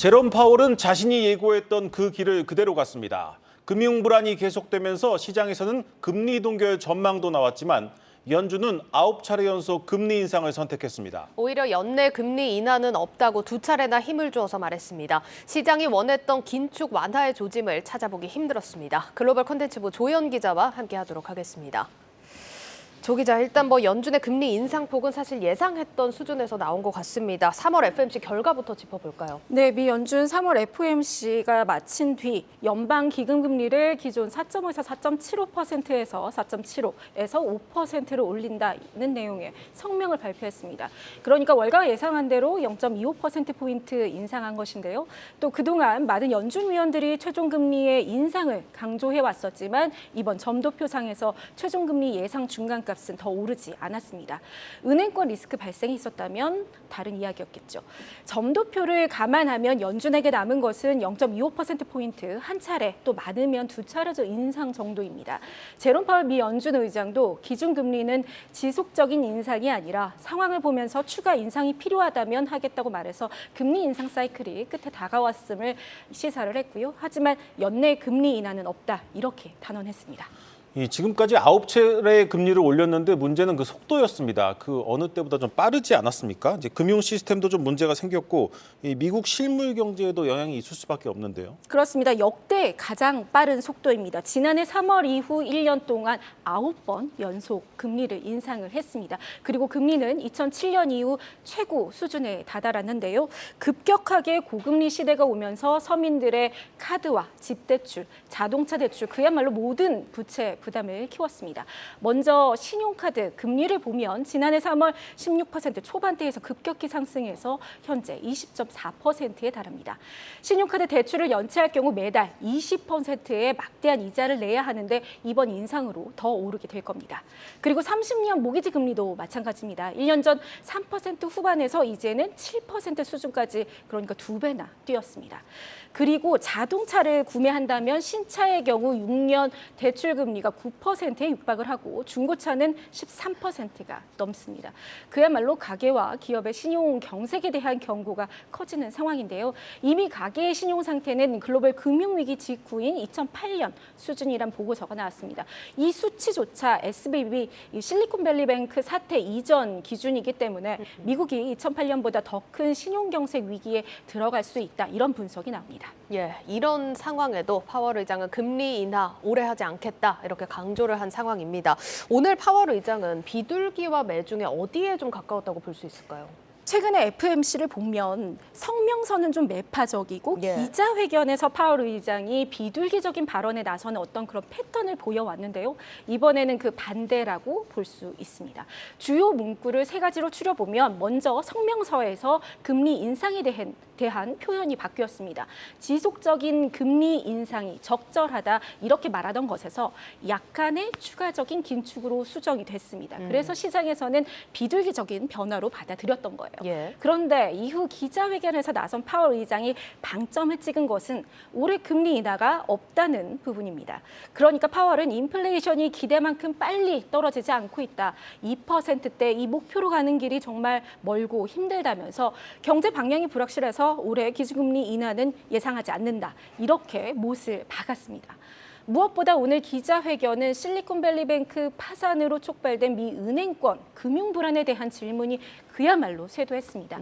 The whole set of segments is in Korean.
제롬 파월은 자신이 예고했던 그 길을 그대로 갔습니다. 금융 불안이 계속되면서 시장에서는 금리 동결 전망도 나왔지만 연준은 9차례 연속 금리 인상을 선택했습니다. 오히려 연내 금리 인하는 없다고 2차례나 힘을 주어서 말했습니다. 시장이 원했던 긴축 완화의 조짐을 찾아보기 힘들었습니다. 글로벌 콘텐츠부 조현 기자와 함께하도록 하겠습니다. 조 기자, 일단 연준의 금리 인상폭은 사실 예상했던 수준에서 나온 것 같습니다. 3월 FOMC 결과부터 짚어볼까요? 네, 미 연준 3월 FOMC가 마친 뒤 연방 기금 금리를 기존 4.5에서 4.75%에서 4.75에서 5%로 올린다는 내용의 성명을 발표했습니다. 그러니까 월가 예상한 대로 0.25%포인트 인상한 것인데요. 또 그동안 많은 연준 위원들이 최종 금리의 인상을 강조해 왔었지만 이번 점도표상에서 최종 금리 예상 중간값 은 더 오르지 않았습니다. 은행권 리스크 발생이 있었다면 다른 이야기였겠죠. 점도표를 감안하면 연준에게 남은 것은 0.25%포인트 한 차례, 또 많으면 2차례 인상 정도입니다. 제롬 파월 미 연준 의장도 기준금리는 지속적인 인상이 아니라 상황을 보면서 추가 인상이 필요하다면 하겠다고 말해서 금리 인상 사이클이 끝에 다가왔음을 시사를 했고요. 하지만 연내 금리 인하는 없다, 이렇게 단언했습니다. 지금까지 9차례 금리를 올렸는데 문제는 그 속도였습니다. 그 어느 때보다 좀 빠르지 않았습니까? 이제 금융 시스템도 좀 문제가 생겼고 미국 실물 경제에도 영향이 있을 수밖에 없는데요. 그렇습니다. 역대 가장 빠른 속도입니다. 지난해 3월 이후 1년 동안 9번 연속 금리를 인상을 했습니다. 그리고 금리는 2007년 이후 최고 수준에 다다랐는데요. 급격하게 고금리 시대가 오면서 서민들의 카드와 집대출, 자동차 대출, 그야말로 모든 부채 부담을 키웠습니다. 먼저 신용카드 금리를 보면 지난해 3월 16% 초반대에서 급격히 상승해서 현재 20.4%에 달합니다. 신용카드 대출을 연체할 경우 매달 20%의 막대한 이자를 내야 하는데 이번 인상으로 더 오르게 될 겁니다. 그리고 30년 모기지 금리도 마찬가지입니다. 1년 전 3% 후반에서 이제는 7% 수준까지, 그러니까 2배나 뛰었습니다. 그리고 자동차를 구매한다면 신차의 경우 6년 대출 금리가 9%에 육박을 하고 중고차는 13%가 넘습니다. 그야말로 가계와 기업의 신용 경색에 대한 경고가 커지는 상황인데요. 이미 가계의 신용 상태는 글로벌 금융위기 직후인 2008년 수준이란 보고서가 나왔습니다. 이 수치조차 SVB 실리콘밸리뱅크 사태 이전 기준이기 때문에 미국이 2008년보다 더 큰 신용 경색 위기에 들어갈 수 있다, 이런 분석이 나옵니다. 예, 이런 상황에도 파월 의장은 금리 인하 오래 하지 않겠다, 이렇게 강조를 한 상황입니다. 오늘 파월 의장은 비둘기와 매 중에 어디에 좀 가까웠다고 볼 수 있을까요? 최근에 FOMC를 보면 성명서는 좀 매파적이고 기자회견에서 파월 의장이 비둘기적인 발언에 나서는 어떤 그런 패턴을 보여왔는데요. 이번에는 그 반대라고 볼 수 있습니다. 주요 문구를 3가지로 추려보면 먼저 성명서에서 금리 인상에 대한 표현이 바뀌었습니다. 지속적인 금리 인상이 적절하다, 이렇게 말하던 것에서 약간의 추가적인 긴축으로 수정이 됐습니다. 그래서 시장에서는 비둘기적인 변화로 받아들였던 거예요. 그런데 이후 기자회견에서 나선 파월 의장이 방점을 찍은 것은 올해 금리 인하가 없다는 부분입니다. 그러니까 파월은 인플레이션이 기대만큼 빨리 떨어지지 않고 있다, 2%대 이 목표로 가는 길이 정말 멀고 힘들다면서 경제 방향이 불확실해서 올해 기준금리 인하는 예상하지 않는다, 이렇게 못을 박았습니다. 무엇보다 오늘 기자회견은 실리콘밸리뱅크 파산으로 촉발된 미 은행권 금융 불안에 대한 질문이 그야말로 쇄도했습니다.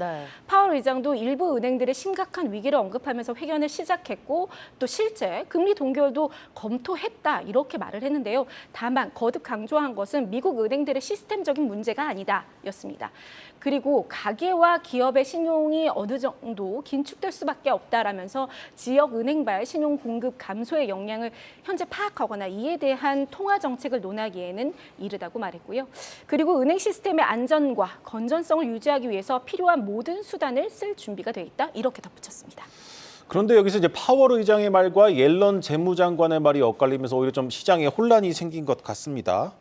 파월 의장도 일부 은행들의 심각한 위기를 언급하면서 회견을 시작했고 또 실제 금리 동결도 검토했다, 이렇게 말을 했는데요. 다만 거듭 강조한 것은 미국 은행들의 시스템적인 문제가 아니다, 였습니다. 그리고 가계와 기업의 신용이 어느 정도 긴축될 수밖에 없다라면서 지역 은행발 신용 공급 감소의 영향을 현재 파악하거나 이에 대한 통화 정책을 논하기에는 이르다고 말했고요. 그리고 은행 시스템의 안전과 건전성을 유지하기 위해서 필요한 모든 수단을 쓸 준비가 돼 있다, 이렇게 덧붙였습니다. 그런데 여기서 이제 파월 의장의 말과 옐런 재무장관의 말이 엇갈리면서 오히려 좀 시장에 혼란이 생긴 것 같습니다.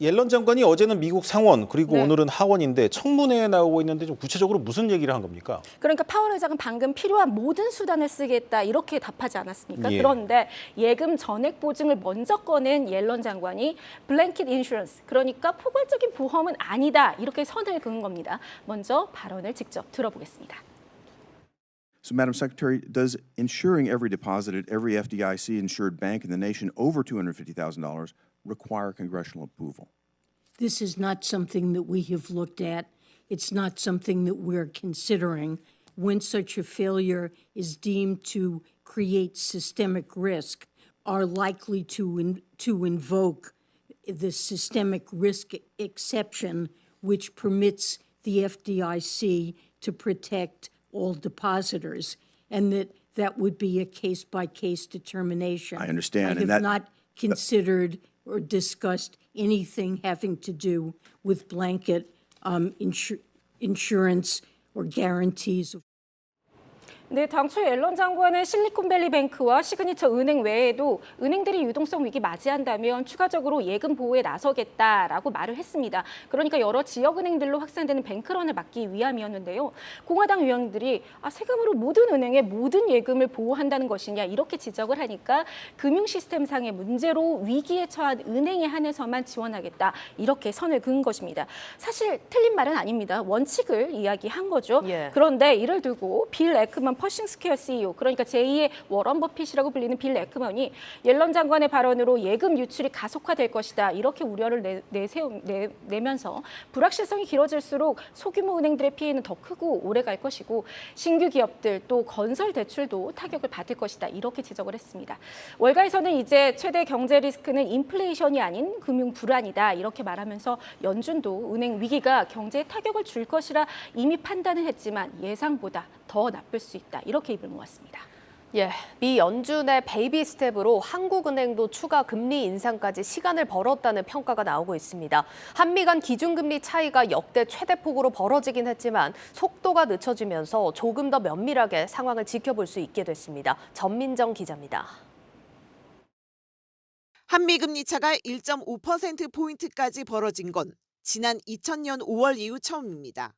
옐런 장관이 어제는 미국 상원, 그리고 오늘은 하원인데 청문회에 나오고 있는데 좀 구체적으로 무슨 얘기를 한 겁니까? 그러니까 파월 의장은 방금 필요한 모든 수단을 쓰겠다, 이렇게 답하지 않았습니까? 그런데 예금 전액 보증을 먼저 꺼낸 옐런 장관이 블랭킷 인슈런스, 그러니까 포괄적인 보험은 아니다, 이렇게 선을 그은 겁니다. 먼저 발언을 직접 들어보겠습니다. So, Madam Secretary, does insuring every deposit at every FDIC-insured bank in the nation over $250,000 require congressional approval? This is not something that we have looked at. It's not something that we're considering. When such a failure is deemed to create systemic risk, are likely to invoke the systemic risk exception, which permits the FDIC to protect all depositors, and that would be a case-by-case determination. I understand, I and have that- not considered or discussed anything having to do with blanket insurance or guarantees. 네, 당초 옐런 장관은 실리콘밸리 뱅크와 시그니처 은행 외에도 은행들이 유동성 위기 맞이한다면 추가적으로 예금 보호에 나서겠다라고 말을 했습니다. 그러니까 여러 지역 은행들로 확산되는 뱅크런을 막기 위함이었는데요. 공화당 의원들이 세금으로 모든 은행의 모든 예금을 보호한다는 것이냐 이렇게 지적을 하니까 금융 시스템상의 문제로 위기에 처한 은행에 한해서만 지원하겠다 이렇게 선을 그은 것입니다. 사실 틀린 말은 아닙니다. 원칙을 이야기한 거죠. 예. 그런데 이를 두고 빌 에크먼 퍼싱스퀘어 CEO, 그러니까 제2의 워런 버핏이라고 불리는 빌 에크먼이 옐런 장관의 발언으로 예금 유출이 가속화될 것이다 이렇게 우려를 내면서 불확실성이 길어질수록 소규모 은행들의 피해는 더 크고 오래 갈 것이고 신규 기업들 또 건설 대출도 타격을 받을 것이다 이렇게 지적을 했습니다. 월가에서는 이제 최대 경제 리스크는 인플레이션이 아닌 금융 불안이다 이렇게 말하면서 연준도 은행 위기가 경제에 타격을 줄 것이라 이미 판단을 했지만 예상보다 더 나쁠 수 있다 이렇게 입을 모았습니다. 예, 미 연준의 베이비 스텝으로 한국은행도 추가 금리 인상까지 시간을 벌었다는 평가가 나오고 있습니다. 한미 간 기준금리 차이가 역대 최대폭으로 벌어지긴 했지만 속도가 늦춰지면서 조금 더 면밀하게 상황을 지켜볼 수 있게 됐습니다. 전민정 기자입니다. 한미 금리 차가 1.5%포인트까지 벌어진 건 지난 2000년 5월 이후 처음입니다.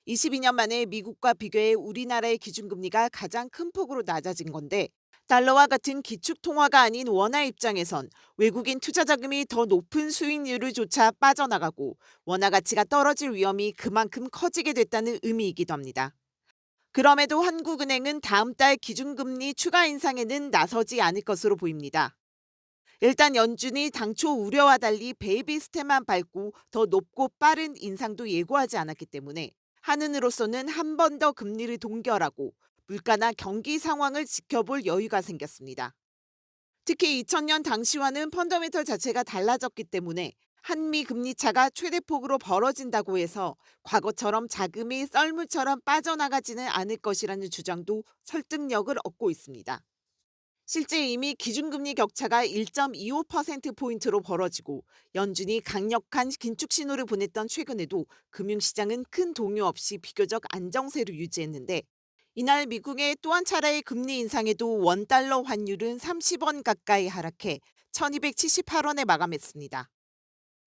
22년 만에 미국과 비교해 우리나라의 기준금리가 가장 큰 폭으로 낮아진 건데 달러와 같은 기축통화가 아닌 원화 입장에선 외국인 투자 자금이 더 높은 수익률을 조차 빠져나가고 원화 가치가 떨어질 위험이 그만큼 커지게 됐다는 의미이기도 합니다. 그럼에도 한국은행은 다음 달 기준금리 추가 인상에는 나서지 않을 것으로 보입니다. 일단 연준이 당초 우려와 달리 베이비 스텝만 밟고 더 높고 빠른 인상도 예고하지 않았기 때문에 한은으로서는 한 번 더 금리를 동결하고 물가나 경기 상황을 지켜볼 여유가 생겼습니다. 특히 2000년 당시와는 펀더멘털 자체가 달라졌기 때문에 한미 금리 차가 최대폭으로 벌어진다고 해서 과거처럼 자금이 썰물처럼 빠져나가지는 않을 것이라는 주장도 설득력을 얻고 있습니다. 실제 이미 기준금리 격차가 1.25%포인트로 벌어지고 연준이 강력한 긴축 신호를 보냈던 최근에도 금융시장은 큰 동요 없이 비교적 안정세를 유지했는데 이날 미국의 또 한 차례의 금리 인상에도 원달러 환율은 30원 가까이 하락해 1278원에 마감했습니다.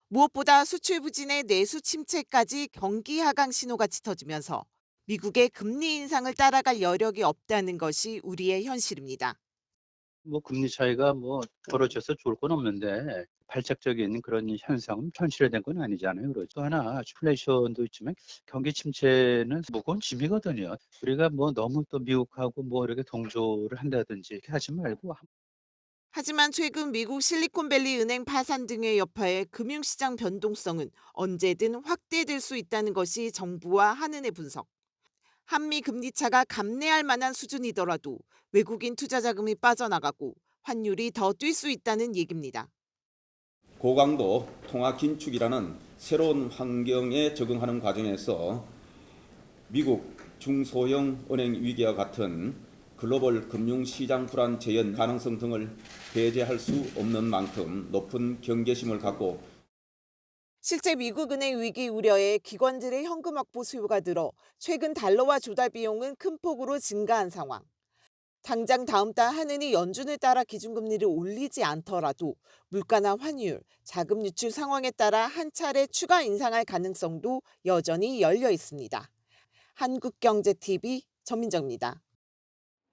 무엇보다 수출 부진의 내수 침체까지 경기 하강 신호가 짙어지면서 미국의 금리 인상을 따라갈 여력이 없다는 것이 우리의 현실입니다. 금리 차이가 벌어져서 좋을 건 없는데 발작적인 그런 현상은 현실화된 건 아니잖아요. 그렇죠. 또 하나 인플레이션도 있지만 경기 침체는 무거운 짐이거든요. 우리가 너무 또 미국하고 이렇게 동조를 한다든지 이렇게 하지 말고. 하지만 최근 미국 실리콘밸리 은행 파산 등의 여파에 금융시장 변동성은 언제든 확대될 수 있다는 것이 정부와 한은의 분석. 한미 금리 차가 감내할 만한 수준이더라도 외국인 투자 자금이 빠져나가고 환율이 더 뛸 수 있다는 얘기입니다. 고강도 통화 긴축이라는 새로운 환경에 적응하는 과정에서 미국 중소형 은행 위기와 같은 글로벌 금융시장 불안 재현 가능성 등을 배제할 수 없는 만큼 높은 경계심을 갖고 실제 미국 은행 위기 우려에 기관들의 현금 확보 수요가 늘어 최근 달러화 조달 비용은 큰 폭으로 증가한 상황. 당장 다음 달 한은이 연준을 따라 기준금리를 올리지 않더라도 물가나 환율, 자금 유출 상황에 따라 한 차례 추가 인상할 가능성도 여전히 열려 있습니다. 한국경제TV 전민정입니다.